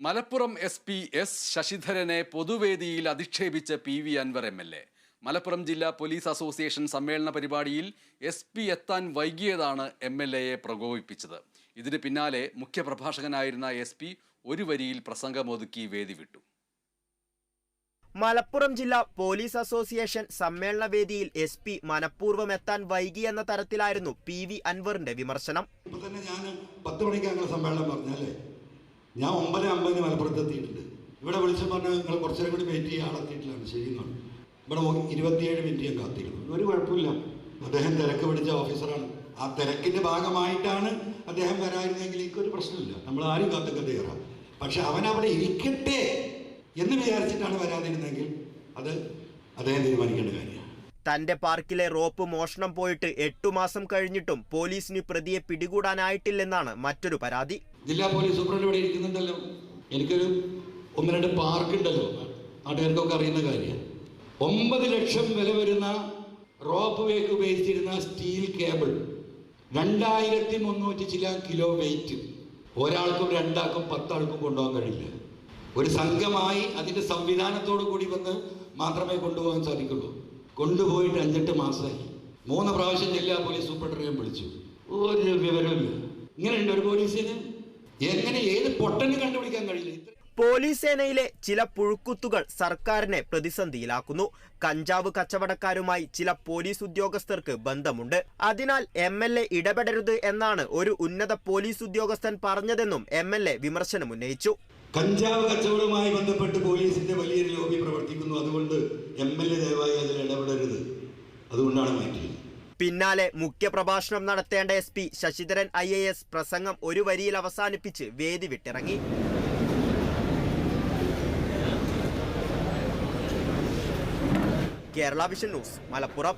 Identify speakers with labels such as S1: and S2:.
S1: Malappuram SP S ശശിധരനെ പൊതുവേദിയിൽ അധിക്ഷേപിച്ച PV Anwar MLA. Malappuram ജില്ലാ police association സമ്മേളന പരിപാടിയിൽ SP എത്താൻ വൈകിയതാണ് MLAയെ പ്രകോപിപ്പിച്ചത്. ഇതിന് പിന്നാലെ മുഖ്യപ്രഭാഷകനായിരുന്ന SP ഒരു വരിയിൽ പ്രസംഗമൊതുക്കി വേദി വിട്ടു.
S2: മലപ്പുറം ജില്ലാ പോലീസ് അസോസിയേഷൻ സമ്മേളന വേദിയിൽ SP മനഃപൂർവ്വം എത്താൻ വൈകിയെന്ന തരത്തിലായിരുന്നു PV അൻവറിന്റെ വിമർശനം.
S3: ഞാൻ 10 മണിക്കാണ് സമ്മേളനം പറഞ്ഞല്ലേ, ഞാൻ 9:50 മലപ്പുറത്ത് എത്തിയിട്ടുണ്ട്. ഇവിടെ വിളിച്ചു പറഞ്ഞാൽ നിങ്ങൾ കുറച്ചേരം കൂടി വെയിറ്റ് ചെയ്യാൻ ആളെത്തിയിട്ടില്ലാണ്. ശരി എന്നാണ്. ഇവിടെ 27 മിനിറ്റ് ഞാൻ കാത്തിരുന്നു. ഒരു കുഴപ്പമില്ല, അദ്ദേഹം തിരക്ക് പിടിച്ച ഓഫീസറാണ്. ആ തിരക്കിന്റെ ഭാഗമായിട്ടാണ് അദ്ദേഹം വരായിരുന്നെങ്കിൽ എനിക്കൊരു പ്രശ്നമില്ല, നമ്മൾ ആരും കാത്തൊക്കെ തയ്യാറാണ്. പക്ഷെ അവൻ അവിടെ ഇരിക്കട്ടെ എന്ന് വിചാരിച്ചിട്ടാണ് വരാതിരുന്നെങ്കിൽ അത് അദ്ദേഹം തീരുമാനിക്കേണ്ട കാര്യമാണ്.
S2: തന്റെ പാർക്കിലെ റോപ്പ് മോഷണം പോയിട്ട് 8 മാസം കഴിഞ്ഞിട്ടും പോലീസിന് പ്രതിയെ പിടികൂടാനായിട്ടില്ലെന്നാണ് മറ്റൊരു പരാതി.
S3: ജില്ലാ പോലീസ് സൂപ്രണ്ട് ഇവിടെ ഇരിക്കുന്നുണ്ടല്ലോ, എനിക്കൊരു 1-2 പാർക്ക് ഉണ്ടല്ലോ, നാട്ടുകാർക്കൊക്കെ അറിയുന്ന കാര്യമാണ്. 9 ലക്ഷം വില വരുന്ന റോപ്പ് വേക്ക് ഉപയോഗിച്ചിരുന്ന സ്റ്റീൽ കേബിൾ, 2300 ചില കിലോ വെയിറ്റ്, ഒരാൾക്കും 2 ആൾക്കും 10 ആൾക്കും കൊണ്ടുപോകാൻ കഴിയില്ല. ഒരു സംഘമായി അതിന്റെ സംവിധാനത്തോടു കൂടി വന്ന് മാത്രമേ കൊണ്ടുപോകാൻ സാധിക്കുള്ളൂ. കൊണ്ടുപോയിട്ട് 5-8 മാസമായി. 3 പ്രാവശ്യം ജില്ലാ പോലീസ് സൂപ്രണ്ടിനെ വിളിച്ചു, ഒരു വിവരമില്ല. ഇങ്ങനെയുണ്ട് ഒരു പോലീസിന്? എങ്ങനെ ഏത് പൊട്ടന് കണ്ടുപിടിക്കാൻ കഴിയില്ല?
S2: പോലീസ് സേനയിലെ ചില പുഴുക്കുത്തുകൾ സർക്കാരിനെ പ്രതിസന്ധിയിലാക്കുന്നു. കഞ്ചാവ് കച്ചവടക്കാരുമായി ചില പോലീസ് ഉദ്യോഗസ്ഥർക്ക് ബന്ധമുണ്ട്. അതിനാൽ MLA ഇടപെടരുത് എന്നാണ് ഒരു ഉന്നത പോലീസ് ഉദ്യോഗസ്ഥൻ പറഞ്ഞതെന്നും MLA വിമർശനമുന്നയിച്ചു.
S3: കഞ്ചാവ് കച്ചവടവുമായി ബന്ധപ്പെട്ട് പോലീസിന്റെ വലിയൊരു ലോബി പ്രവർത്തിക്കുന്നു. അതുകൊണ്ട് MLA ദയവായി അതിൽ ഇടപെടരുത്. അതുകൊണ്ടാണ് മാറ്റിയത്.
S2: പിന്നാലെ മുഖ്യപ്രഭാഷണം നടത്തേണ്ട SP ശശിധരൻ IAS പ്രസംഗം ഒരു വരിയിൽ അവസാനിപ്പിച്ച് വേദി വിട്ടിറങ്ങി. Kerala vision news, Malappuram.